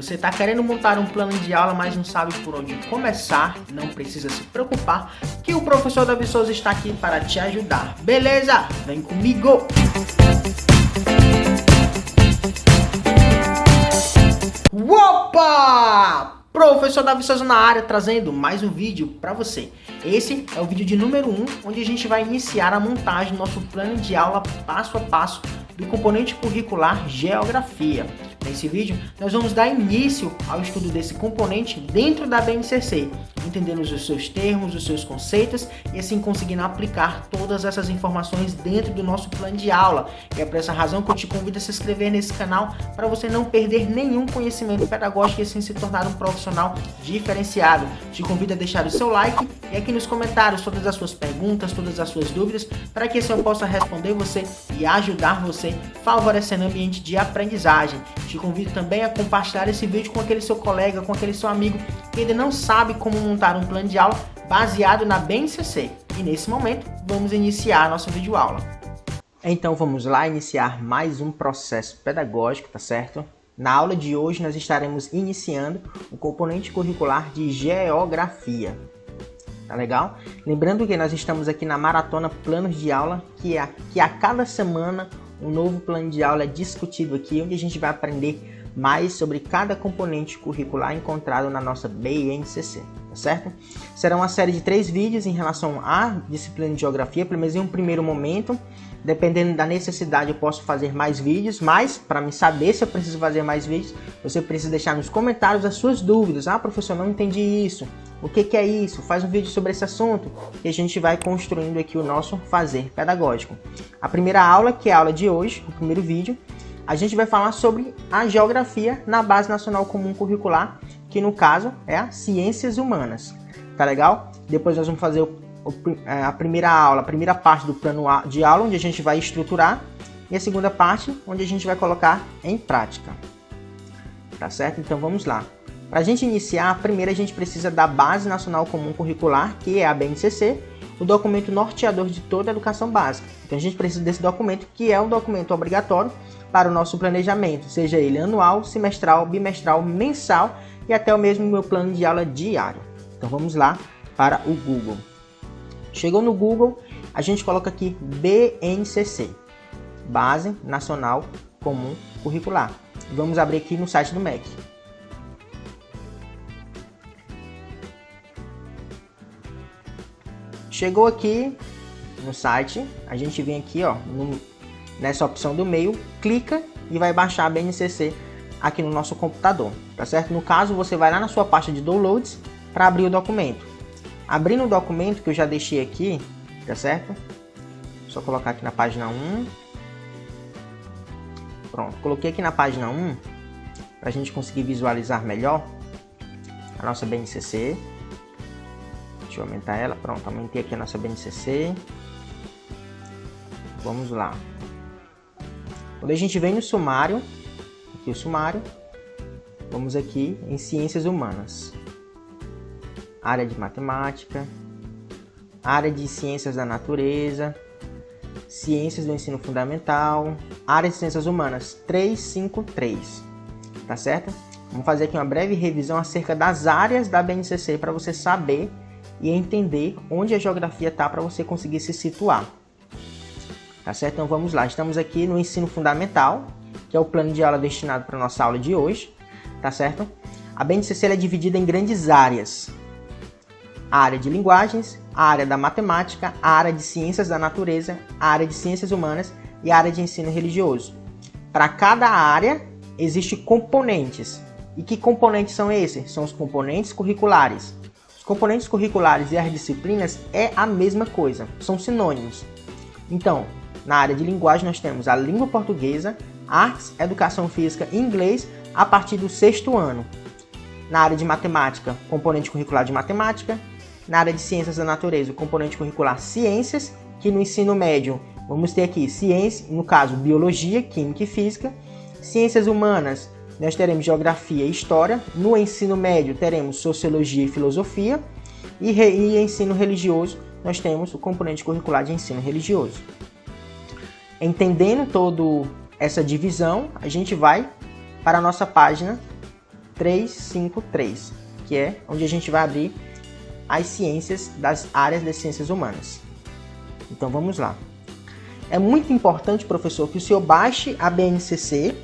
Você está querendo montar um plano de aula, mas não sabe por onde começar? Não precisa se preocupar, que o professor Davi Souza está aqui para te ajudar. Beleza? Vem comigo! Opa! Professor Davi Souza na área, trazendo mais um vídeo para você. Esse é o vídeo de número 1, onde a gente vai iniciar a montagem do nosso plano de aula passo a passo do componente curricular Geografia. Nesse vídeo, nós vamos dar início ao estudo desse componente dentro da BNCC, entendendo os seus termos, os seus conceitos e assim conseguindo aplicar todas essas informações dentro do nosso plano de aula. E é por essa razão que eu te convido a se inscrever nesse canal para você não perder nenhum conhecimento pedagógico e assim se tornar um profissional diferenciado. Te convido a deixar o seu like e aqui nos comentários todas as suas perguntas, todas as suas dúvidas, para que assim eu possa responder você e ajudar você, favorecendo o ambiente de aprendizagem. Te convido também a compartilhar esse vídeo com aquele seu colega, com aquele seu amigo que ainda não sabe como montar um plano de aula baseado na BNCC. E nesse momento, vamos iniciar a nossa videoaula. Então vamos lá iniciar mais um processo pedagógico, tá certo? Na aula de hoje nós estaremos iniciando o componente curricular de Geografia. Tá legal? Lembrando que nós estamos aqui na maratona Planos de Aula, que a cada semana um novo plano de aula é discutido aqui, onde a gente vai aprender mais sobre cada componente curricular encontrado na nossa BNCC, tá certo? Será uma série de 3 vídeos em relação à disciplina de Geografia, pelo menos em um primeiro momento. Dependendo da necessidade eu posso fazer mais vídeos, mas para me saber se eu preciso fazer mais vídeos, você precisa deixar nos comentários as suas dúvidas. Ah, professor, não entendi isso. O que é isso? Faz um vídeo sobre esse assunto e a gente vai construindo aqui o nosso fazer pedagógico. A primeira aula, que é a aula de hoje, o primeiro vídeo, a gente vai falar sobre a geografia na Base Nacional Comum Curricular, que no caso é a Ciências Humanas. Tá legal? Depois nós vamos fazer a primeira aula, a primeira parte do plano de aula, onde a gente vai estruturar, e a segunda parte, onde a gente vai colocar em prática. Tá certo? Então vamos lá. Para a gente iniciar, primeiro a gente precisa da Base Nacional Comum Curricular, que é a BNCC, o documento norteador de toda a educação básica. Então a gente precisa desse documento, que é um documento obrigatório para o nosso planejamento, seja ele anual, semestral, bimestral, mensal e até o mesmo meu plano de aula diário. Então vamos lá para o Google. Chegou no Google, a gente coloca aqui BNCC, Base Nacional Comum Curricular. Vamos abrir aqui no site do MEC. Chegou aqui no site, a gente vem aqui ó, nessa opção do meio, clica e vai baixar a BNCC aqui no nosso computador, tá certo? No caso, você vai lá na sua pasta de downloads para abrir o documento. Abrindo o documento que eu já deixei aqui, tá certo? Só colocar aqui na página 1. Pronto, coloquei aqui na página 1 para a gente conseguir visualizar melhor a nossa BNCC. Deixa eu aumentar ela, pronto, aumentei aqui a nossa BNCC. Vamos lá. Quando a gente vem no sumário, aqui o sumário, vamos aqui em Ciências Humanas. Área de Matemática, área de Ciências da Natureza, Ciências do Ensino Fundamental, área de Ciências Humanas 353, tá certo? Vamos fazer aqui uma breve revisão acerca das áreas da BNCC para você saber e entender onde a geografia está para você conseguir se situar. Tá certo? Então vamos lá, estamos aqui no ensino fundamental, que é o plano de aula destinado para a nossa aula de hoje, tá certo? A BNCC é dividida em grandes áreas. A área de linguagens, a área da matemática, a área de ciências da natureza, a área de ciências humanas e a área de ensino religioso. Para cada área existem componentes. E que componentes são esses? São os componentes curriculares. Os componentes curriculares e as disciplinas é a mesma coisa, são sinônimos. Então, na área de linguagem nós temos a língua portuguesa, artes, educação física e inglês a partir do 6º ano. Na área de matemática, componente curricular de matemática. Na área de ciências da natureza, o componente curricular ciências, que no ensino médio vamos ter aqui ciência, no caso biologia, química e física. Ciências humanas, nós teremos geografia e história. No ensino médio teremos sociologia e filosofia. E ensino religioso, nós temos o componente curricular de ensino religioso. Entendendo toda essa divisão, a gente vai para a nossa página 353, que é onde a gente vai abrir as ciências das áreas das ciências humanas. Então vamos lá. É muito importante, professor, que o senhor baixe a BNCC,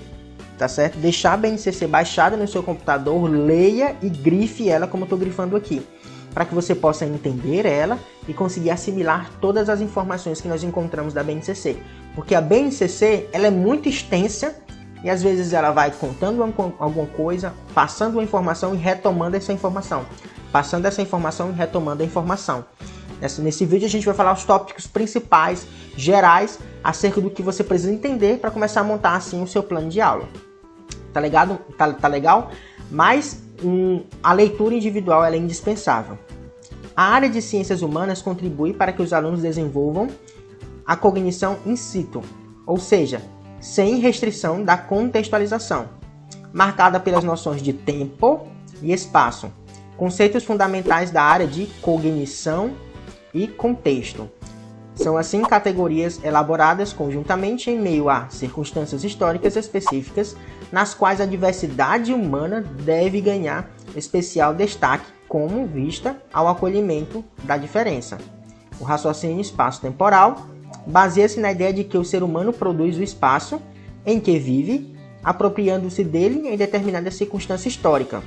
tá certo? Deixar a BNCC baixada no seu computador, leia e grife ela como eu estou grifando aqui, para que você possa entender ela e conseguir assimilar todas as informações que nós encontramos da BNCC. Porque a BNCC, ela é muito extensa e às vezes ela vai contando alguma coisa, passando uma informação e retomando essa informação. Passando essa informação e retomando a informação. Nesse vídeo a gente vai falar os tópicos principais, gerais, acerca do que você precisa entender para começar a montar assim o seu plano de aula. Tá ligado? Tá legal? Mas a leitura individual ela é indispensável. A área de ciências humanas contribui para que os alunos desenvolvam a cognição in situ, ou seja, sem restrição da contextualização, marcada pelas noções de tempo e espaço, conceitos fundamentais da área de cognição e contexto. São assim categorias elaboradas conjuntamente em meio a circunstâncias históricas específicas, nas quais a diversidade humana deve ganhar especial destaque como vista ao acolhimento da diferença. O raciocínio espaço-temporal baseia-se na ideia de que o ser humano produz o espaço em que vive, apropriando-se dele em determinada circunstância histórica.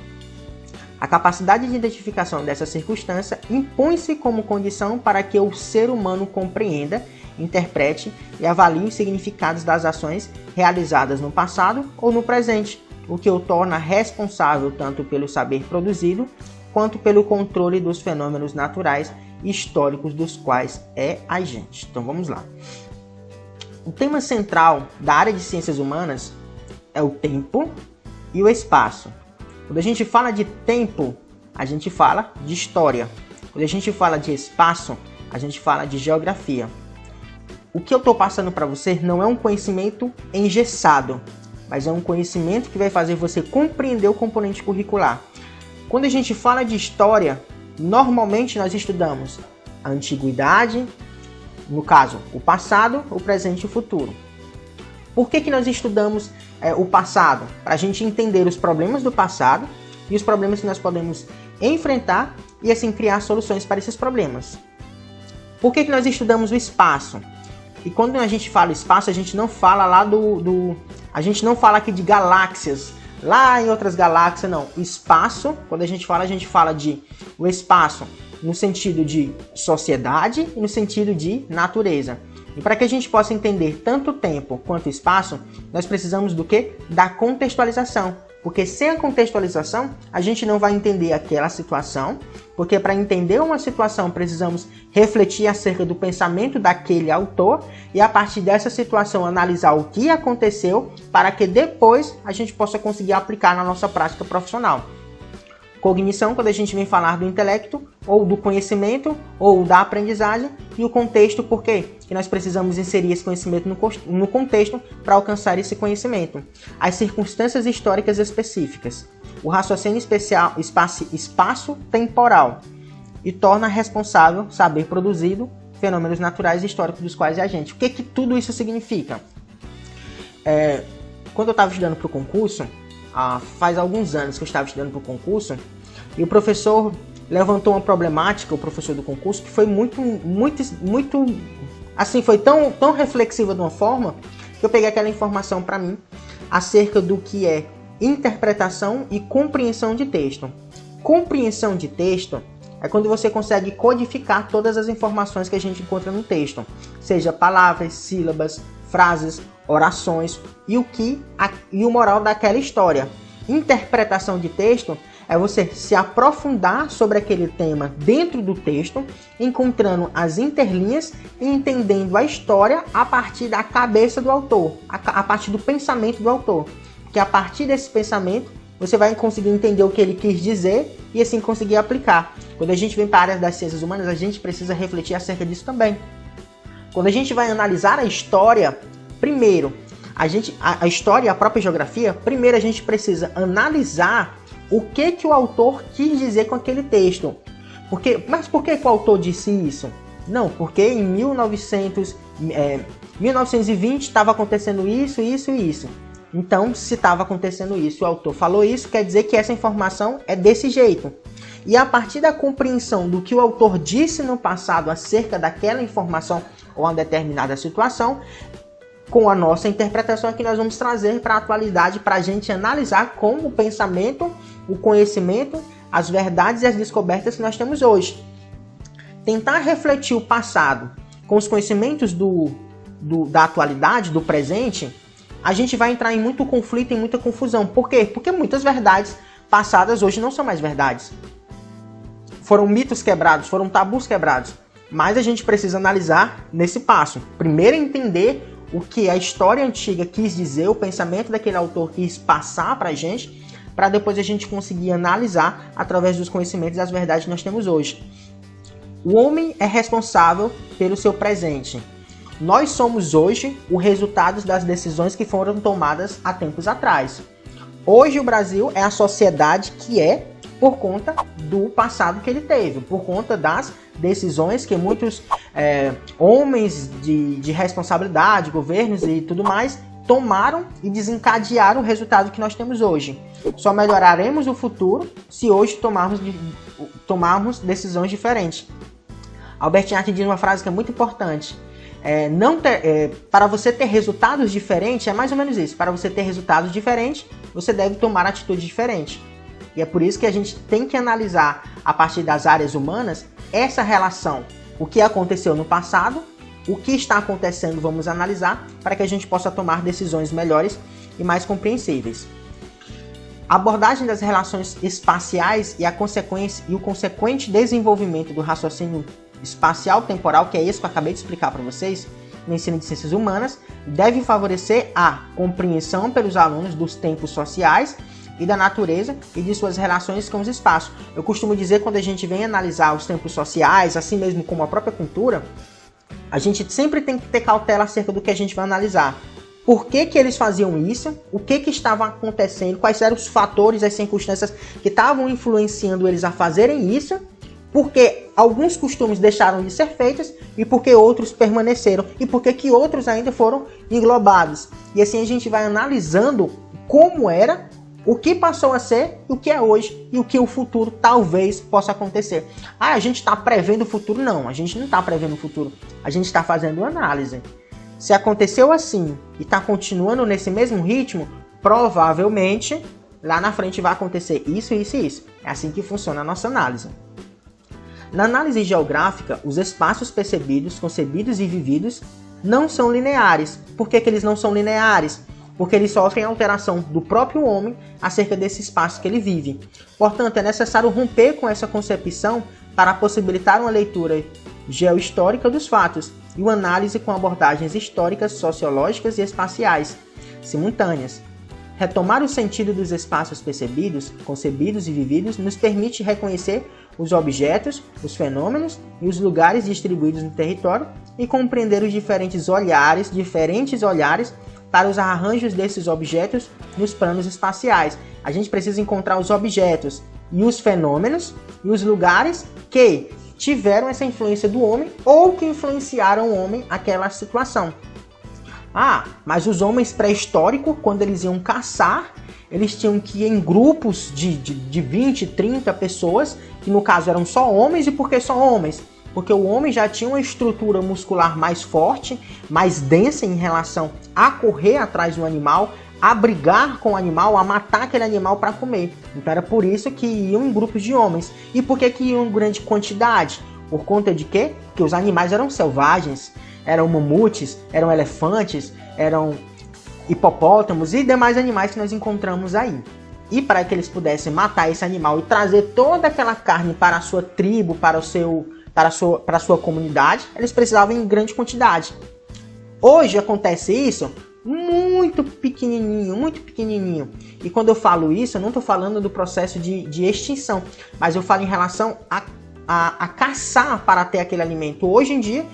A capacidade de identificação dessa circunstância impõe-se como condição para que o ser humano compreenda, interprete e avalie os significados das ações realizadas no passado ou no presente, o que o torna responsável tanto pelo saber produzido quanto pelo controle dos fenômenos naturais e históricos dos quais é agente. Então vamos lá. O tema central da área de ciências humanas é o tempo e o espaço. Quando a gente fala de tempo, a gente fala de história. Quando a gente fala de espaço, a gente fala de geografia. O que eu estou passando para você não é um conhecimento engessado, mas é um conhecimento que vai fazer você compreender o componente curricular. Quando a gente fala de história, normalmente nós estudamos a antiguidade, no caso, o passado, o presente e o futuro. Por que nós estudamos o passado? Para a gente entender os problemas do passado e os problemas que nós podemos enfrentar e assim criar soluções para esses problemas. Por que nós estudamos o espaço? E quando a gente fala espaço, a gente não fala lá a gente não fala aqui de galáxias, lá em outras galáxias, não. O espaço, quando a gente fala de o espaço no sentido de sociedade e no sentido de natureza. E para que a gente possa entender tanto o tempo quanto o espaço, nós precisamos do quê? Da contextualização. Porque sem a contextualização, a gente não vai entender aquela situação, porque para entender uma situação precisamos refletir acerca do pensamento daquele autor e a partir dessa situação analisar o que aconteceu para que depois a gente possa conseguir aplicar na nossa prática profissional. Cognição, quando a gente vem falar do intelecto, ou do conhecimento, ou da aprendizagem, e o contexto, por quê? Que nós precisamos inserir esse conhecimento no contexto para alcançar esse conhecimento. As circunstâncias históricas específicas. O raciocínio espaço-temporal. E torna responsável saber produzido fenômenos naturais e históricos dos quais é a gente. O que tudo isso significa? Quando eu estava estudando para o concurso, faz alguns anos que eu estava estudando para o concurso, e o professor levantou uma problemática, o professor do concurso, que foi muito, assim, foi tão reflexiva de uma forma, que eu peguei aquela informação para mim, acerca do que é interpretação e compreensão de texto. Compreensão de texto é quando você consegue codificar todas as informações que a gente encontra no texto, seja palavras, sílabas, frases, orações e o moral daquela história. Interpretação de texto é você se aprofundar sobre aquele tema dentro do texto, encontrando as interlinhas e entendendo a história a partir da cabeça do autor, a partir do pensamento do autor. Que a partir desse pensamento você vai conseguir entender o que ele quis dizer e assim conseguir aplicar. Quando a gente vem para a área das ciências humanas, a gente precisa refletir acerca disso também. Quando a gente vai analisar a história, primeiro, a história e a própria geografia, primeiro a gente precisa analisar o que o autor quis dizer com aquele texto. Mas por que o autor disse isso? Não, porque em 1920 estava acontecendo isso, isso e isso. Então, se estava acontecendo isso, o autor falou isso, quer dizer que essa informação é desse jeito. E a partir da compreensão do que o autor disse no passado acerca daquela informação ou uma determinada situação, com a nossa interpretação é que nós vamos trazer para a atualidade para a gente analisar como o pensamento, o conhecimento, as verdades e as descobertas que nós temos hoje. Tentar refletir o passado com os conhecimentos da atualidade, do presente, a gente vai entrar em muito conflito, em muita confusão. Por quê? Porque muitas verdades passadas hoje não são mais verdades. Foram mitos quebrados, foram tabus quebrados. Mas a gente precisa analisar nesse passo. Primeiro entender o que a história antiga quis dizer, o pensamento daquele autor quis passar para a gente, para depois a gente conseguir analisar através dos conhecimentos e das verdades que nós temos hoje. O homem é responsável pelo seu presente. Nós somos hoje o resultado das decisões que foram tomadas há tempos atrás. Hoje o Brasil é a sociedade que é por conta do passado que ele teve, por conta das decisões que muitos homens de responsabilidade, governos e tudo mais, tomaram e desencadearam o resultado que nós temos hoje. Só melhoraremos o futuro se hoje tomarmos decisões diferentes. Albert Einstein diz uma frase que é muito importante. Para você ter resultados diferentes, é mais ou menos isso. Para você ter resultados diferentes, você deve tomar atitudes diferentes. E é por isso que a gente tem que analisar, a partir das áreas humanas, essa relação. O que aconteceu no passado, o que está acontecendo, vamos analisar, para que a gente possa tomar decisões melhores e mais compreensíveis. A abordagem das relações espaciais e o consequente desenvolvimento do raciocínio espacial-temporal, que é isso que eu acabei de explicar para vocês, no ensino de ciências humanas, deve favorecer a compreensão pelos alunos dos tempos sociais e da natureza e de suas relações com os espaços. Eu costumo dizer, quando a gente vem analisar os tempos sociais, assim mesmo como a própria cultura, a gente sempre tem que ter cautela acerca do que a gente vai analisar. Por que que eles faziam isso? O que estava acontecendo? Quais eram os fatores, as circunstâncias que estavam influenciando eles a fazerem isso? Porque alguns costumes deixaram de ser feitos e porque outros permaneceram e porque que outros ainda foram englobados. E assim a gente vai analisando como era, o que passou a ser, o que é hoje e o que o futuro talvez possa acontecer. A gente está prevendo o futuro? Não, a gente não está prevendo o futuro. A gente está fazendo análise. Se aconteceu assim e está continuando nesse mesmo ritmo, provavelmente lá na frente vai acontecer isso, isso e isso. É assim que funciona a nossa análise. Na análise geográfica, os espaços percebidos, concebidos e vividos não são lineares. Por que que eles não são lineares? Porque eles sofrem alteração do próprio homem acerca desse espaço que ele vive. Portanto, é necessário romper com essa concepção para possibilitar uma leitura geohistórica dos fatos e uma análise com abordagens históricas, sociológicas e espaciais simultâneas. Retomar o sentido dos espaços percebidos, concebidos e vividos nos permite reconhecer os objetos, os fenômenos e os lugares distribuídos no território e compreender os diferentes olhares para os arranjos desses objetos nos planos espaciais. A gente precisa encontrar os objetos e os fenômenos e os lugares que tiveram essa influência do homem ou que influenciaram o homem àquela situação. Mas os homens pré-históricos, quando eles iam caçar, eles tinham que ir em grupos de 20, 30 pessoas, que no caso eram só homens. E por que só homens? Porque o homem já tinha uma estrutura muscular mais forte, mais densa em relação a correr atrás do animal, a brigar com o animal, a matar aquele animal para comer. Então era por isso que iam em grupos de homens. E por que iam em grande quantidade? Por conta de quê? Porque os animais eram selvagens, eram mamutes, eram elefantes, eram hipopótamos e demais animais que nós encontramos aí. E para que eles pudessem matar esse animal e trazer toda aquela carne para a sua tribo, para a sua comunidade, eles precisavam em grande quantidade. Hoje acontece isso muito pequenininho. E quando eu falo isso, eu não estou falando do processo de extinção, mas eu falo em relação a caçar para ter aquele alimento. Hoje em dia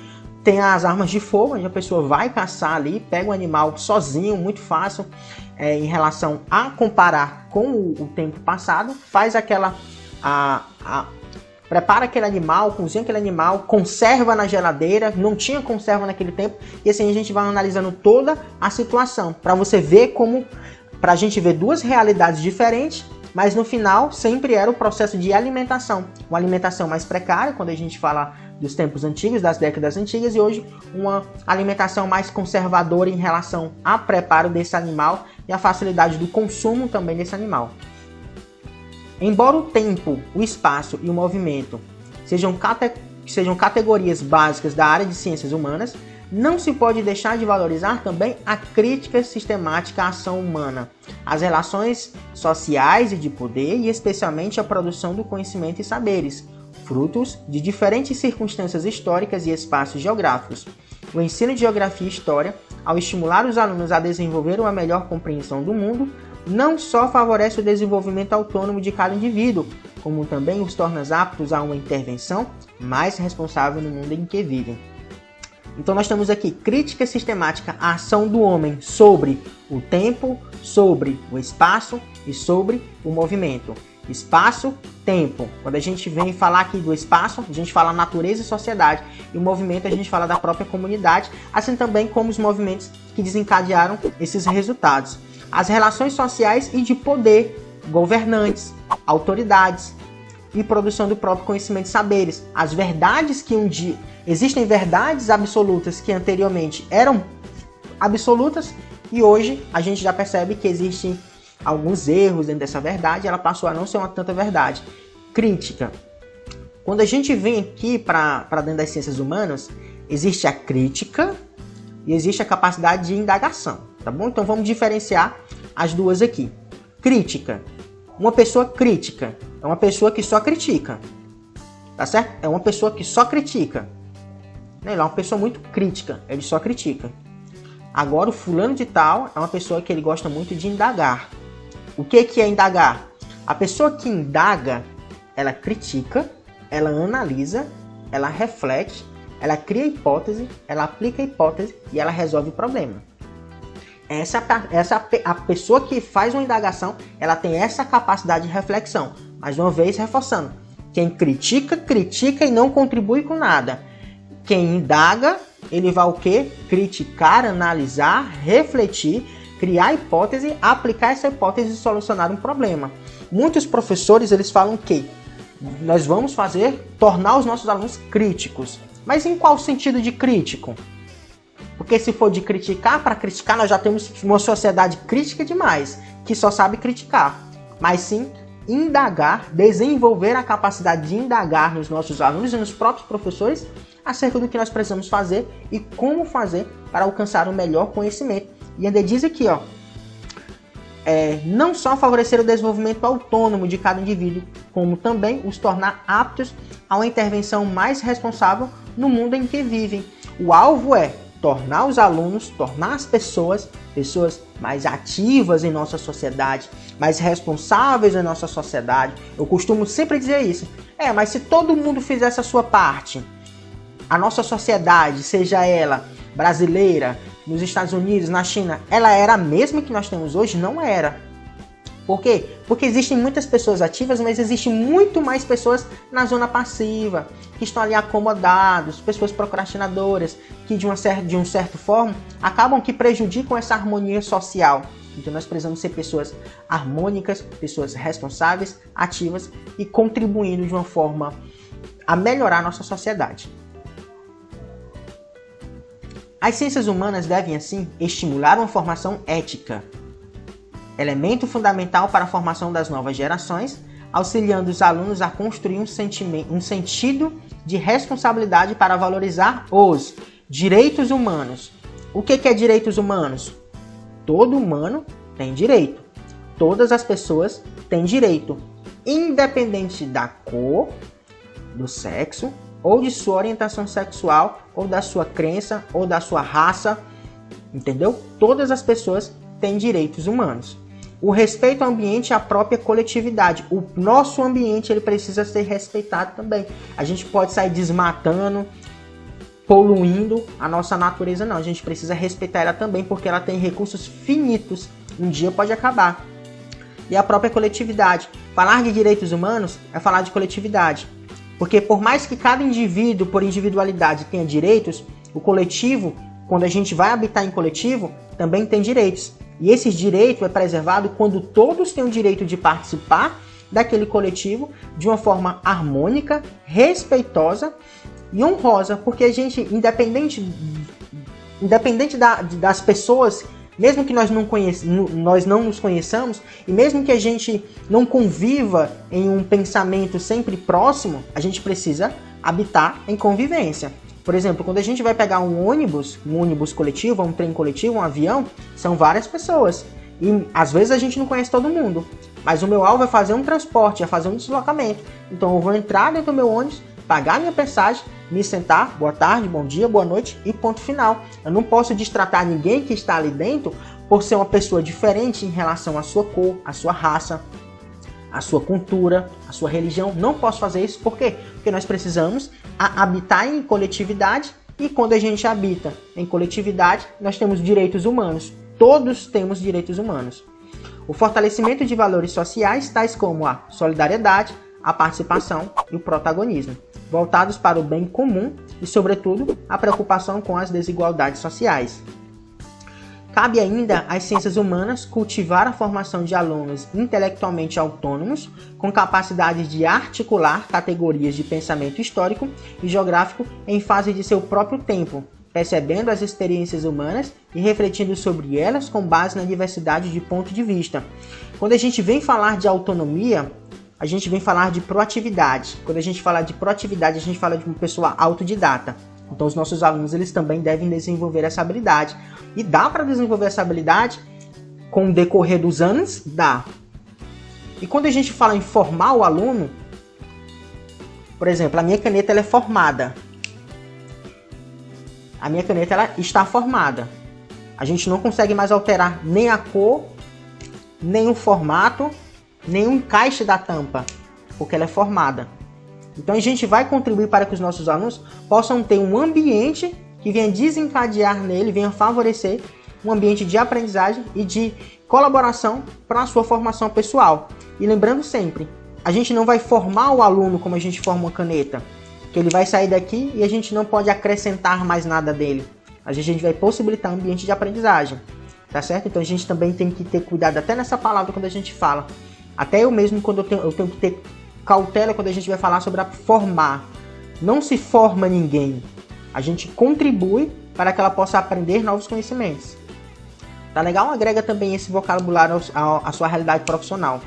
tem as armas de fogo, onde a pessoa vai caçar ali, pega o animal sozinho, muito fácil, em relação a comparar com o tempo passado, faz aquela prepara aquele animal, cozinha aquele animal, conserva na geladeira, não tinha conserva naquele tempo, e assim a gente vai analisando toda a situação, para você ver como, para a gente ver duas realidades diferentes, mas no final sempre era o processo de alimentação, uma alimentação mais precária, quando a gente fala dos tempos antigos, das décadas antigas, e hoje uma alimentação mais conservadora em relação ao preparo desse animal e a facilidade do consumo também desse animal. Embora o tempo, o espaço e o movimento sejam categorias básicas da área de ciências humanas, não se pode deixar de valorizar também a crítica sistemática à ação humana, as relações sociais e de poder e especialmente a produção do conhecimento e saberes, frutos de diferentes circunstâncias históricas e espaços geográficos. O ensino de geografia e história, ao estimular os alunos a desenvolver uma melhor compreensão do mundo, não só favorece o desenvolvimento autônomo de cada indivíduo, como também os torna aptos a uma intervenção mais responsável no mundo em que vivem. Então nós temos aqui crítica sistemática à ação do homem sobre o tempo, sobre o espaço e sobre o movimento. Espaço, tempo. Quando a gente vem falar aqui do espaço, a gente fala natureza e sociedade. E o movimento a gente fala da própria comunidade, assim também como os movimentos que desencadearam esses resultados. As relações sociais e de poder, governantes, autoridades e produção do próprio conhecimento e saberes. As verdades que um dia... Existem verdades absolutas que anteriormente eram absolutas e hoje a gente já percebe que existem alguns erros dentro dessa verdade, ela passou a não ser uma tanta verdade. Crítica. Quando a gente vem aqui para dentro das ciências humanas, existe a crítica e existe a capacidade de indagação, tá bom? Então vamos diferenciar as duas aqui. Crítica. Uma pessoa crítica é uma pessoa que só critica, tá certo? É uma pessoa que só critica. Ele é uma pessoa muito crítica, ele só critica. Agora o fulano de tal é uma pessoa que ele gosta muito de indagar. O que é indagar? A pessoa que indaga, ela critica, ela analisa, ela reflete, ela cria hipótese, ela aplica a hipótese e ela resolve o problema. A pessoa que faz uma indagação, ela tem essa capacidade de reflexão. Mais uma vez, reforçando. Quem critica, critica e não contribui com nada. Quem indaga, ele vai o quê? Criticar, analisar, refletir, criar hipótese, aplicar essa hipótese e solucionar um problema. Muitos professores, eles falam que nós vamos tornar os nossos alunos críticos. Mas em qual sentido de crítico? Porque se for de criticar, para criticar nós já temos uma sociedade crítica demais, que só sabe criticar. Mas sim, indagar, desenvolver a capacidade de indagar nos nossos alunos e nos próprios professores acerca do que nós precisamos fazer e como fazer para alcançar o melhor conhecimento. E ainda diz aqui, não só favorecer o desenvolvimento autônomo de cada indivíduo, como também os tornar aptos a uma intervenção mais responsável no mundo em que vivem. O alvo é tornar os alunos, tornar as pessoas mais ativas em nossa sociedade, mais responsáveis em nossa sociedade. Eu costumo sempre dizer isso. Mas se todo mundo fizesse a sua parte, a nossa sociedade, seja ela brasileira, nos Estados Unidos, na China, ela era a mesma que nós temos hoje? Não era. Por quê? Porque existem muitas pessoas ativas, mas existem muito mais pessoas na zona passiva, que estão ali acomodados, pessoas procrastinadoras, que de um certo forma acabam que prejudicam essa harmonia social. Então nós precisamos ser pessoas harmônicas, pessoas responsáveis, ativas e contribuindo de uma forma a melhorar a nossa sociedade. As ciências humanas devem, assim, estimular uma formação ética, elemento fundamental para a formação das novas gerações, auxiliando os alunos a construir um sentido de responsabilidade para valorizar os direitos humanos. O que é direitos humanos? Todo humano tem direito. Todas as pessoas têm direito, independente da cor, do sexo, ou de sua orientação sexual, ou da sua crença, ou da sua raça, entendeu? Todas as pessoas têm direitos humanos. O respeito ao ambiente e à própria coletividade. O nosso ambiente ele precisa ser respeitado também. A gente pode sair desmatando, poluindo a nossa natureza, não. A gente precisa respeitar ela também, porque ela tem recursos finitos. Um dia pode acabar. E a própria coletividade. Falar de direitos humanos é falar de coletividade. Porque por mais que cada indivíduo, por individualidade, tenha direitos, o coletivo, quando a gente vai habitar em coletivo, também tem direitos. E esse direito é preservado quando todos têm o direito de participar daquele coletivo de uma forma harmônica, respeitosa e honrosa. Porque a gente, independente das pessoas, mesmo que nós não nos conheçamos, e mesmo que a gente não conviva em um pensamento sempre próximo, a gente precisa habitar em convivência. Por exemplo, quando a gente vai pegar um ônibus coletivo, um trem coletivo, um avião, são várias pessoas. E às vezes a gente não conhece todo mundo. Mas o meu alvo é fazer um transporte, é fazer um deslocamento. Então eu vou entrar dentro do meu ônibus, pagar minha passagem, me sentar, boa tarde, bom dia, boa noite e ponto final. Eu não posso destratar ninguém que está ali dentro por ser uma pessoa diferente em relação à sua cor, à sua raça, à sua cultura, à sua religião. Não posso fazer isso, por quê? Porque nós precisamos habitar em coletividade, e quando a gente habita em coletividade, nós temos direitos humanos. Todos temos direitos humanos. O fortalecimento de valores sociais, tais como a solidariedade, a participação e o protagonismo, voltados para o bem comum e, sobretudo, a preocupação com as desigualdades sociais. Cabe ainda às ciências humanas cultivar a formação de alunos intelectualmente autônomos, com capacidade de articular categorias de pensamento histórico e geográfico em fase de seu próprio tempo, percebendo as experiências humanas e refletindo sobre elas com base na diversidade de ponto de vista. Quando a gente vem falar de autonomia, a gente vem falar de proatividade. Quando a gente fala de proatividade, a gente fala de uma pessoa autodidata. Então os nossos alunos, eles também devem desenvolver essa habilidade. E dá para desenvolver essa habilidade com o decorrer dos anos? Dá. E quando a gente fala em formar o aluno, por exemplo, a minha caneta ela é formada. A minha caneta ela está formada. A gente não consegue mais alterar nem a cor, nem o formato, nem o encaixe da tampa, porque ela é formada. Então a gente vai contribuir para que os nossos alunos possam ter um ambiente que venha desencadear nele, venha favorecer um ambiente de aprendizagem e de colaboração para a sua formação pessoal. E lembrando sempre, a gente não vai formar o aluno como a gente forma uma caneta, que ele vai sair daqui e a gente não pode acrescentar mais nada dele. A gente vai possibilitar um ambiente de aprendizagem, tá certo? Então a gente também tem que ter cuidado até nessa palavra quando a gente fala. Até eu mesmo, quando eu tenho que ter cautela quando a gente vai falar sobre formar. Não se forma ninguém. A gente contribui para que ela possa aprender novos conhecimentos. Tá legal? Agrega também esse vocabulário à sua realidade profissional.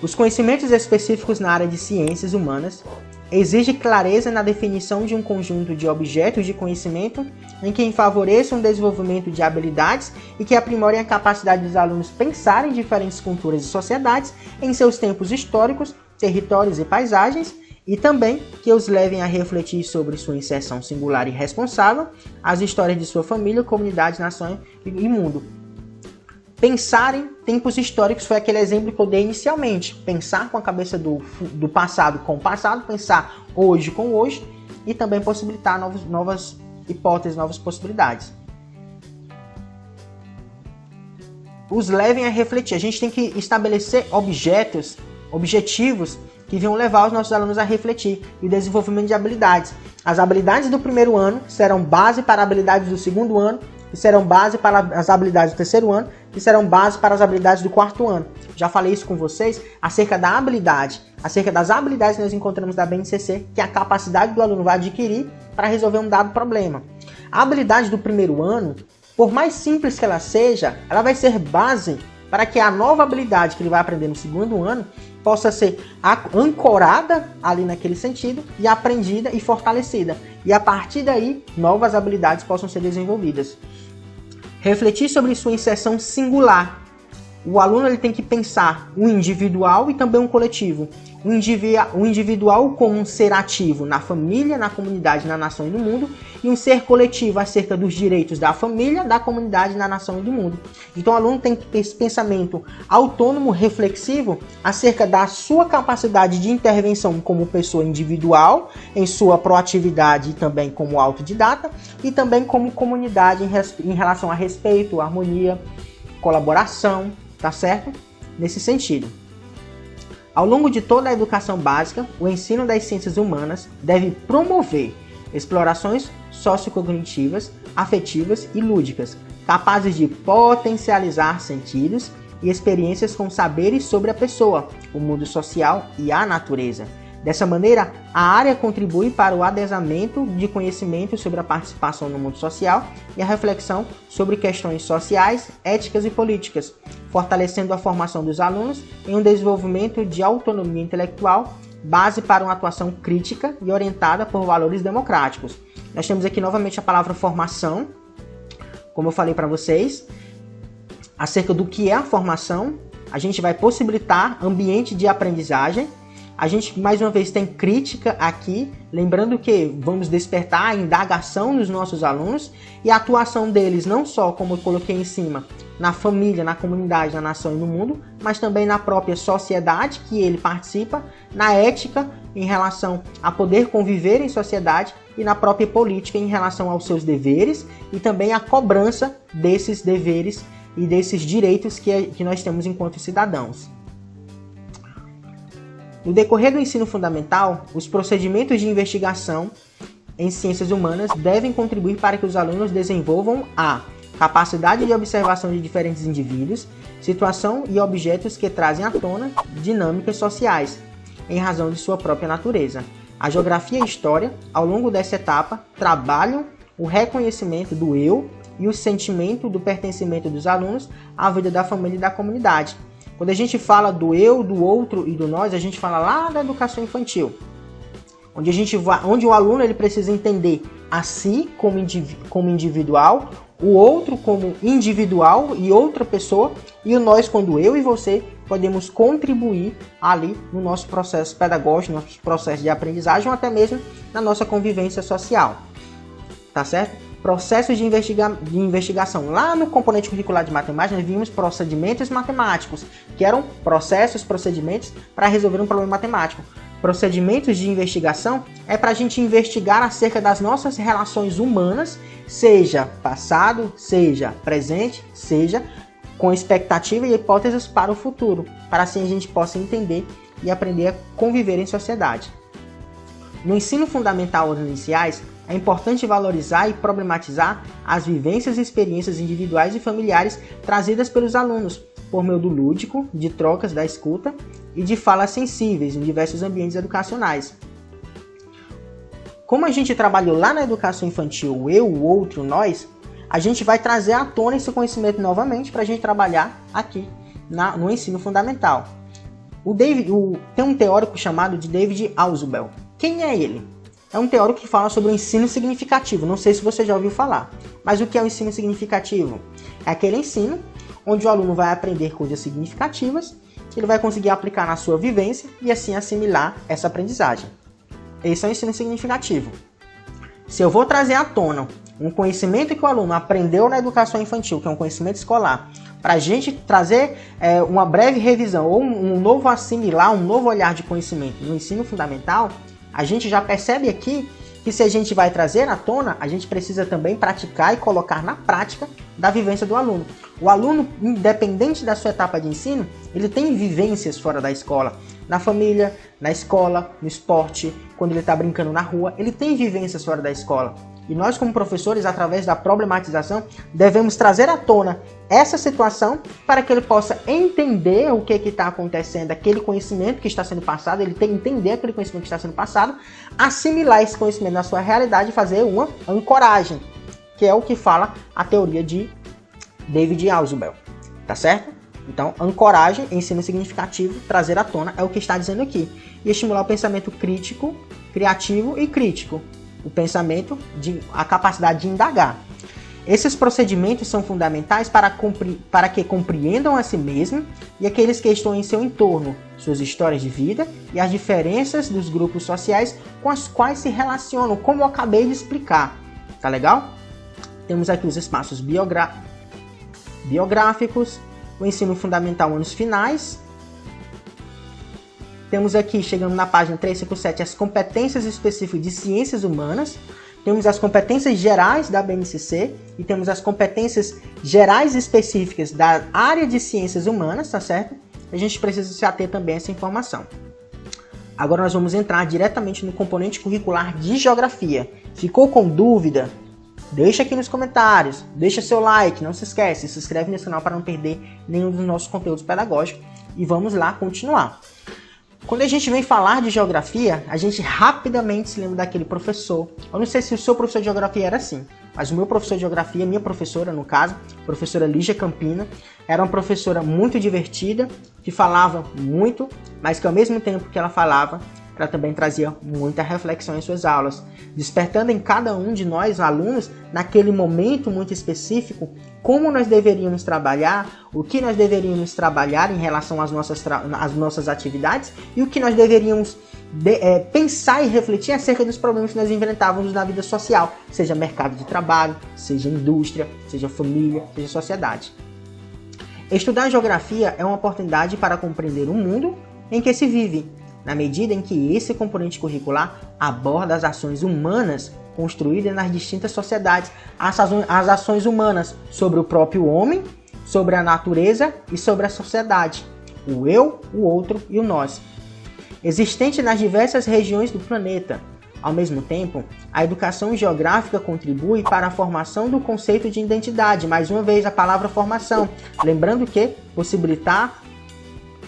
Os conhecimentos específicos na área de ciências humanas exigem clareza na definição de um conjunto de objetos de conhecimento em que favoreçam o desenvolvimento de habilidades e que aprimorem a capacidade dos alunos pensarem em diferentes culturas e sociedades em seus tempos históricos, territórios e paisagens, e também que os levem a refletir sobre sua inserção singular e responsável, as histórias de sua família, comunidade, nação e mundo. Pensar em tempos históricos foi aquele exemplo que eu dei inicialmente. Pensar com a cabeça do passado com o passado, pensar hoje com hoje e também possibilitar novas hipóteses, novas possibilidades. Os levem a refletir. A gente tem que estabelecer objetivos que venham levar os nossos alunos a refletir e o desenvolvimento de habilidades. As habilidades do primeiro ano serão base para habilidades do segundo ano, e serão base para as habilidades do terceiro ano, e serão base para as habilidades do quarto ano. Já falei isso com vocês acerca da habilidade, acerca das habilidades que nós encontramos da BNCC, que é a capacidade do aluno vai adquirir para resolver um dado problema. A habilidade do primeiro ano, por mais simples que ela seja, ela vai ser base para que a nova habilidade que ele vai aprender no segundo ano possa ser ancorada ali naquele sentido e aprendida e fortalecida. E a partir daí, novas habilidades possam ser desenvolvidas. Refletir sobre sua inserção singular. O aluno ele tem que pensar o individual e também o coletivo. O individual como um ser ativo na família, na comunidade, na nação e no mundo, e um ser coletivo acerca dos direitos da família, da comunidade, na nação e do mundo. Então o aluno tem que ter esse pensamento autônomo, reflexivo, acerca da sua capacidade de intervenção como pessoa individual, em sua proatividade e também como autodidata, e também como comunidade em relação a respeito, harmonia, colaboração, tá certo? Nesse sentido. Ao longo de toda a educação básica, o ensino das ciências humanas deve promover explorações sociocognitivas, afetivas e lúdicas, capazes de potencializar sentidos e experiências com saberes sobre a pessoa, o mundo social e a natureza. Dessa maneira, a área contribui para o adesamento de conhecimento sobre a participação no mundo social e a reflexão sobre questões sociais, éticas e políticas, fortalecendo a formação dos alunos em um desenvolvimento de autonomia intelectual, base para uma atuação crítica e orientada por valores democráticos. Nós temos aqui novamente a palavra formação, como eu falei para vocês, acerca do que é a formação. A gente vai possibilitar ambiente de aprendizagem. A gente, mais uma vez, tem crítica aqui, lembrando que vamos despertar a indagação nos nossos alunos e a atuação deles, não só, como eu coloquei em cima, na família, na comunidade, na nação e no mundo, mas também na própria sociedade que ele participa, na ética em relação a poder conviver em sociedade e na própria política em relação aos seus deveres e também a cobrança desses deveres e desses direitos que nós temos enquanto cidadãos. No decorrer do ensino fundamental, os procedimentos de investigação em ciências humanas devem contribuir para que os alunos desenvolvam a capacidade de observação de diferentes indivíduos, situação e objetos que trazem à tona dinâmicas sociais, em razão de sua própria natureza. A geografia e a história, ao longo dessa etapa, trabalham o reconhecimento do eu e o sentimento do pertencimento dos alunos à vida da família e da comunidade. Quando a gente fala do eu, do outro e do nós, a gente fala lá da educação infantil, onde o aluno ele precisa entender a si como individual, o outro como individual e outra pessoa, e o nós quando eu e você podemos contribuir ali no nosso processo pedagógico, no nosso processo de aprendizagem ou até mesmo na nossa convivência social. Tá certo? Processos de investigação. Lá no componente curricular de matemática, nós vimos procedimentos matemáticos, que eram procedimentos para resolver um problema matemático. Procedimentos de investigação é para a gente investigar acerca das nossas relações humanas, seja passado, seja presente, seja com expectativa e hipóteses para o futuro, para assim a gente possa entender e aprender a conviver em sociedade. No ensino fundamental aos iniciais, é importante valorizar e problematizar as vivências e experiências individuais e familiares trazidas pelos alunos, por meio do lúdico, de trocas da escuta e de falas sensíveis em diversos ambientes educacionais. Como a gente trabalhou lá na educação infantil, o eu, o outro, o nós, a gente vai trazer à tona esse conhecimento novamente para a gente trabalhar aqui no ensino fundamental. Tem um teórico chamado de David Ausubel. Quem é ele? É um teórico que fala sobre o ensino significativo. Não sei se você já ouviu falar, mas o que é o ensino significativo? É aquele ensino onde o aluno vai aprender coisas significativas, que ele vai conseguir aplicar na sua vivência e assim assimilar essa aprendizagem. Esse é o ensino significativo. Se eu vou trazer à tona um conhecimento que o aluno aprendeu na educação infantil, que é um conhecimento escolar, para a gente trazer uma breve revisão ou um novo assimilar, um novo olhar de conhecimento no ensino fundamental, a gente já percebe aqui que se a gente vai trazer à tona, a gente precisa também praticar e colocar na prática da vivência do aluno. O aluno, independente da sua etapa de ensino, ele tem vivências fora da escola, na família, na escola, no esporte, quando ele está brincando na rua, ele tem vivências fora da escola. E nós, como professores, através da problematização, devemos trazer à tona essa situação para que ele possa entender o que está acontecendo, aquele conhecimento que está sendo passado, ele tem que entender aquele conhecimento que está sendo passado, assimilar esse conhecimento na sua realidade e fazer uma ancoragem, que é o que fala a teoria de David Ausubel, tá certo? Então, ancoragem, ensino significativo, trazer à tona é o que está dizendo aqui. E estimular o pensamento crítico, criativo e crítico. O pensamento, a capacidade de indagar. Esses procedimentos são fundamentais para que compreendam a si mesmo e aqueles que estão em seu entorno, suas histórias de vida e as diferenças dos grupos sociais com as quais se relacionam, como eu acabei de explicar. Tá legal? Temos aqui os espaços biográficos, o ensino fundamental anos finais. Temos aqui, chegando na página 357, as competências específicas de ciências humanas. Temos as competências gerais da BNCC e temos as competências gerais específicas da área de ciências humanas, tá certo? a gente precisa se ater também a essa informação. Agora nós vamos entrar diretamente no componente curricular de Geografia. Ficou com dúvida? Deixa aqui nos comentários, deixa seu like, não se esquece, se inscreve nesse canal para não perder nenhum dos nossos conteúdos pedagógicos e vamos lá continuar. Quando a gente vem falar de Geografia, a gente rapidamente se lembra daquele professor. Eu não sei se o seu professor de Geografia era assim, mas o meu professor de Geografia, minha professora no caso, professora Lígia Campina, era uma professora muito divertida, que falava muito, mas que ao mesmo tempo que ela falava, ela também trazia muita reflexão em suas aulas, despertando em cada um de nós, alunos, naquele momento muito específico, como nós deveríamos trabalhar, o que nós deveríamos trabalhar em relação às nossas atividades e o que nós deveríamos pensar e refletir acerca dos problemas que nós enfrentávamos na vida social, seja mercado de trabalho, seja indústria, seja família, seja sociedade. Estudar geografia é uma oportunidade para compreender o mundo em que se vive, na medida em que esse componente curricular aborda as ações humanas construídas nas distintas sociedades, as ações humanas sobre o próprio homem, sobre a natureza e sobre a sociedade, o eu, o outro e o nós, existente nas diversas regiões do planeta. Ao mesmo tempo, a educação geográfica contribui para a formação do conceito de identidade, mais uma vez a palavra formação, lembrando que possibilitar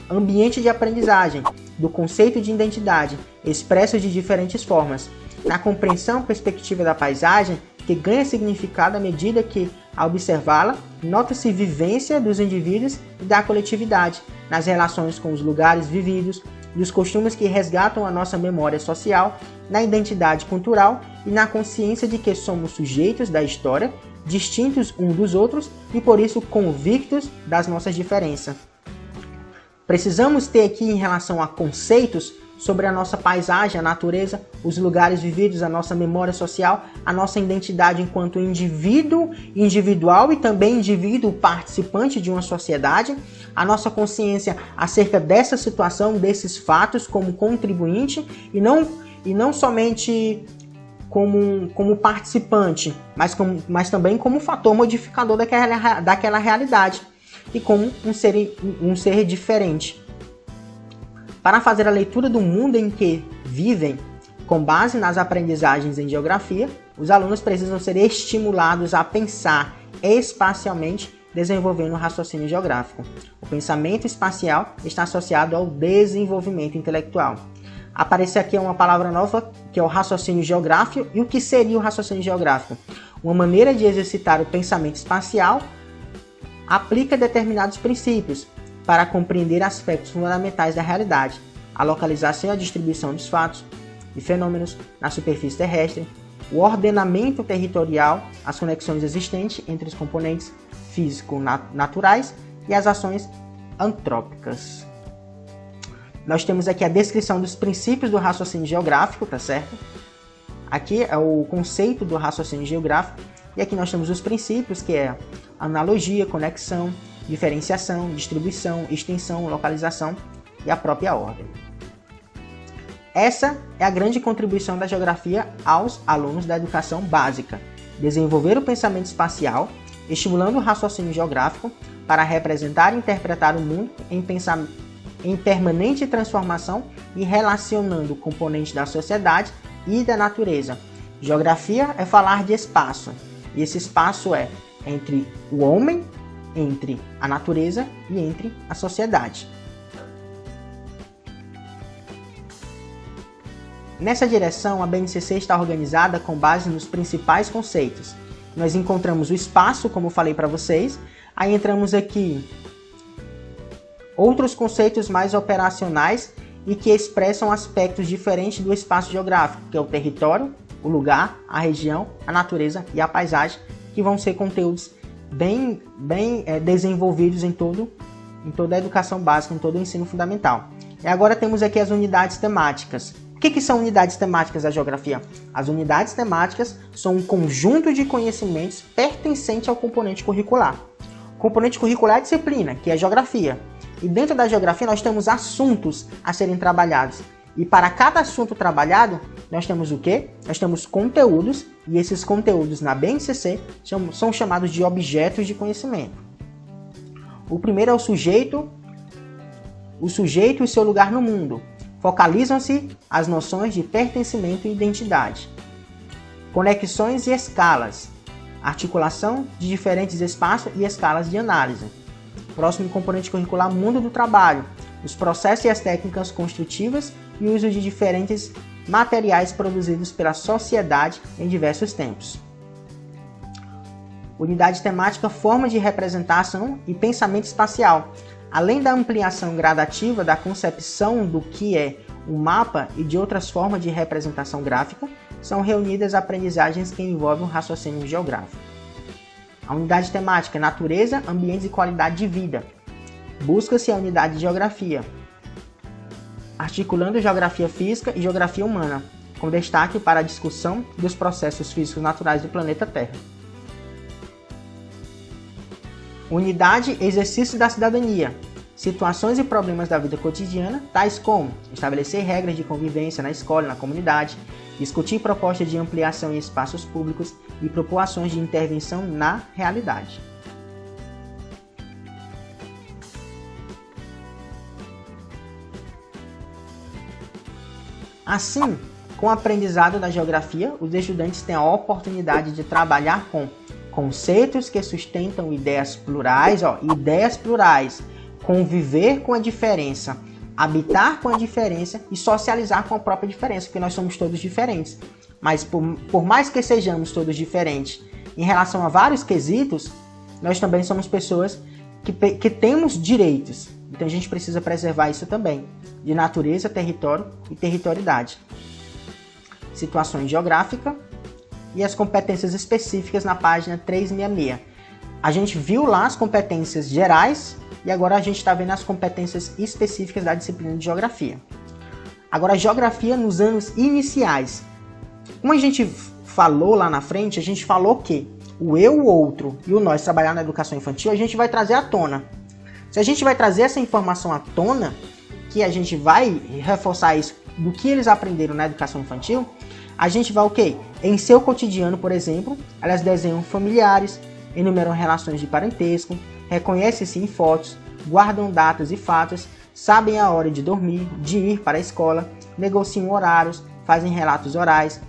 ambiente de aprendizagem do conceito de identidade, expresso de diferentes formas, na compreensão perspectiva da paisagem, que ganha significado à medida que, ao observá-la, nota-se vivência dos indivíduos e da coletividade, nas relações com os lugares vividos, dos costumes que resgatam a nossa memória social, na identidade cultural e na consciência de que somos sujeitos da história, distintos uns dos outros e por isso convictos das nossas diferenças. Precisamos ter aqui em relação a conceitos sobre a nossa paisagem, a natureza, os lugares vividos, a nossa memória social, a nossa identidade enquanto indivíduo individual e também indivíduo participante de uma sociedade, a nossa consciência acerca dessa situação, desses fatos como contribuinte e não somente como participante, mas também como fator modificador daquela realidade e como um ser diferente. Para fazer a leitura do mundo em que vivem, com base nas aprendizagens em geografia, os alunos precisam ser estimulados a pensar espacialmente, desenvolvendo o raciocínio geográfico. O pensamento espacial está associado ao desenvolvimento intelectual. Aparece aqui uma palavra nova, que é o raciocínio geográfico. E o que seria o raciocínio geográfico? Uma maneira de exercitar o pensamento espacial aplica determinados princípios para compreender aspectos fundamentais da realidade, a localização e a distribuição dos fatos e fenômenos na superfície terrestre, o ordenamento territorial, as conexões existentes entre os componentes físico-naturais e as ações antrópicas. Nós temos aqui a descrição dos princípios do raciocínio geográfico, tá certo? Aqui é o conceito do raciocínio geográfico e aqui nós temos os princípios, que é analogia, conexão, diferenciação, distribuição, extensão, localização e a própria ordem. Essa é a grande contribuição da geografia aos alunos da educação básica. Desenvolver o pensamento espacial, estimulando o raciocínio geográfico para representar e interpretar o mundo em permanente transformação e relacionando o componente da sociedade e da natureza. Geografia é falar de espaço, e esse espaço é entre o homem, entre a natureza e entre a sociedade. Nessa direção, a BNCC está organizada com base nos principais conceitos. Nós encontramos o espaço, como eu falei para vocês, aí entramos aqui outros conceitos mais operacionais e que expressam aspectos diferentes do espaço geográfico, que é o território, o lugar, a região, a natureza e a paisagem, que vão ser conteúdos bem desenvolvidos em toda a educação básica, em todo o ensino fundamental. E agora temos aqui as unidades temáticas. O que são unidades temáticas da geografia? As unidades temáticas são um conjunto de conhecimentos pertencente ao componente curricular. O componente curricular é a disciplina, que é a geografia. E dentro da geografia nós temos assuntos a serem trabalhados. E para cada assunto trabalhado, nós temos o quê? Nós temos conteúdos, e esses conteúdos na BNCC são chamados de objetos de conhecimento. O primeiro é o sujeito o sujeito e seu lugar no mundo. Focalizam-se as noções de pertencimento e identidade. Conexões e escalas. Articulação de diferentes espaços e escalas de análise. Próximo componente curricular, mundo do trabalho. Os processos e as técnicas construtivas e o uso de diferentes materiais produzidos pela sociedade em diversos tempos. Unidade temática, forma de representação e pensamento espacial. Além da ampliação gradativa da concepção do que é um mapa e de outras formas de representação gráfica, são reunidas aprendizagens que envolvem o raciocínio geográfico. A unidade temática, natureza, ambientes e qualidade de vida. Busca-se a unidade de geografia, articulando geografia física e geografia humana, com destaque para a discussão dos processos físicos naturais do planeta Terra. Unidade, exercício da cidadania. Situações e problemas da vida cotidiana, tais como estabelecer regras de convivência na escola e na comunidade, discutir propostas de ampliação em espaços públicos e propor ações de intervenção na realidade. Assim, com o aprendizado da geografia, os estudantes têm a oportunidade de trabalhar com conceitos que sustentam ideias plurais, conviver com a diferença, habitar com a diferença e socializar com a própria diferença, porque nós somos todos diferentes. Mas por mais que sejamos todos diferentes em relação a vários quesitos, nós também somos pessoas que temos direitos. Então a gente precisa preservar isso também, de natureza, território e territorialidade. Situações geográficas e as competências específicas na página 366. A gente viu lá as competências gerais e agora a gente está vendo as competências específicas da disciplina de geografia. Agora, a geografia nos anos iniciais. Como a gente falou lá na frente, a gente falou que o eu, o outro e o nós trabalhar na educação infantil, a gente vai trazer à tona. Se a gente vai trazer essa informação à tona, que a gente vai reforçar isso do que eles aprenderam na educação infantil, a gente vai o quê? Em seu cotidiano, por exemplo, elas desenham familiares, enumeram relações de parentesco, reconhecem-se em fotos, guardam datas e fatos, sabem a hora de dormir, de ir para a escola, negociam horários, fazem relatos orais,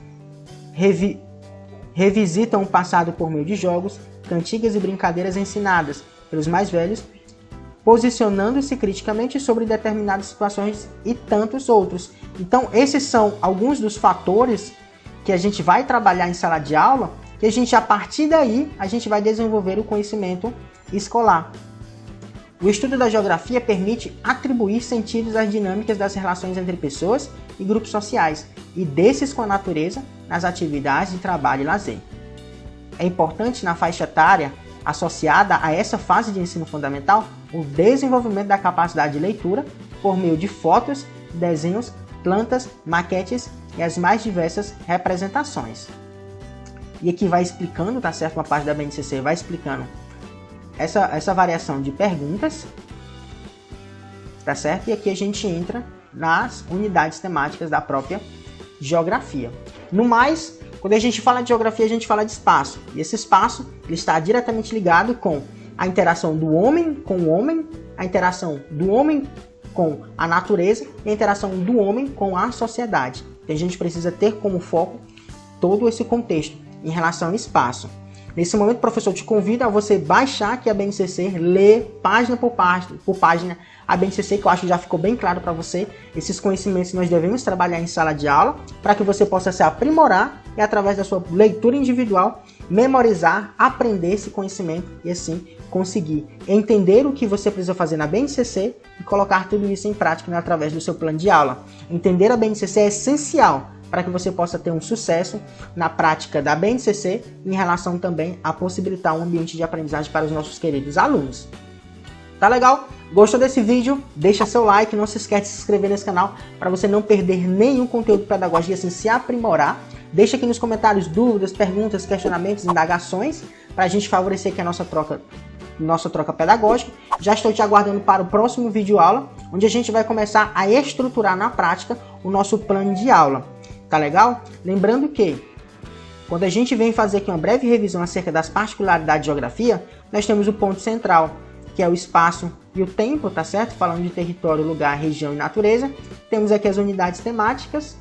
revisitam o passado por meio de jogos, cantigas e brincadeiras ensinadas pelos mais velhos, posicionando-se criticamente sobre determinadas situações e tantos outros. Então, esses são alguns dos fatores que a gente vai trabalhar em sala de aula, que a partir daí, a gente vai desenvolver o conhecimento escolar. O estudo da geografia permite atribuir sentidos às dinâmicas das relações entre pessoas e grupos sociais, e desses com a natureza, nas atividades de trabalho e lazer. É importante na faixa etária, associada a essa fase de ensino fundamental, o desenvolvimento da capacidade de leitura por meio de fotos, desenhos, plantas, maquetes e as mais diversas representações. E aqui vai explicando, tá certo? Uma parte da BNCC vai explicando essa variação de perguntas, tá certo? E aqui a gente entra nas unidades temáticas da própria geografia. No mais, quando a gente fala de geografia, a gente fala de espaço. E esse espaço ele está diretamente ligado com a interação do homem com o homem, a interação do homem com a natureza e a interação do homem com a sociedade. Então a gente precisa ter como foco todo esse contexto em relação ao espaço. Nesse momento, professor, eu te convido a você baixar aqui a BNCC, ler página por página a BNCC, que eu acho que já ficou bem claro para você, esses conhecimentos que nós devemos trabalhar em sala de aula, para que você possa se aprimorar e, através da sua leitura individual, memorizar, aprender esse conhecimento e, assim, conseguir entender o que você precisa fazer na BNCC e colocar tudo isso em prática, né, através do seu plano de aula. Entender a BNCC é essencial para que você possa ter um sucesso na prática da BNCC em relação também a possibilitar um ambiente de aprendizagem para os nossos queridos alunos. Tá legal? Gostou desse vídeo? Deixa seu like, não se esquece de se inscrever nesse canal para você não perder nenhum conteúdo pedagógico e assim se aprimorar. Deixa aqui nos comentários dúvidas, perguntas, questionamentos, indagações para a gente favorecer aqui a nossa troca pedagógica. Já estou te aguardando para o próximo vídeo aula, onde a gente vai começar a estruturar na prática o nosso plano de aula. Tá legal? Lembrando que, quando a gente vem fazer aqui uma breve revisão acerca das particularidades de geografia, nós temos o ponto central, que é o espaço e o tempo, tá certo? Falando de território, lugar, região e natureza. Temos aqui as unidades temáticas.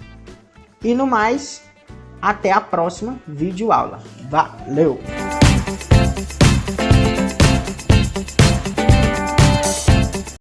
E no mais, até a próxima videoaula. Valeu!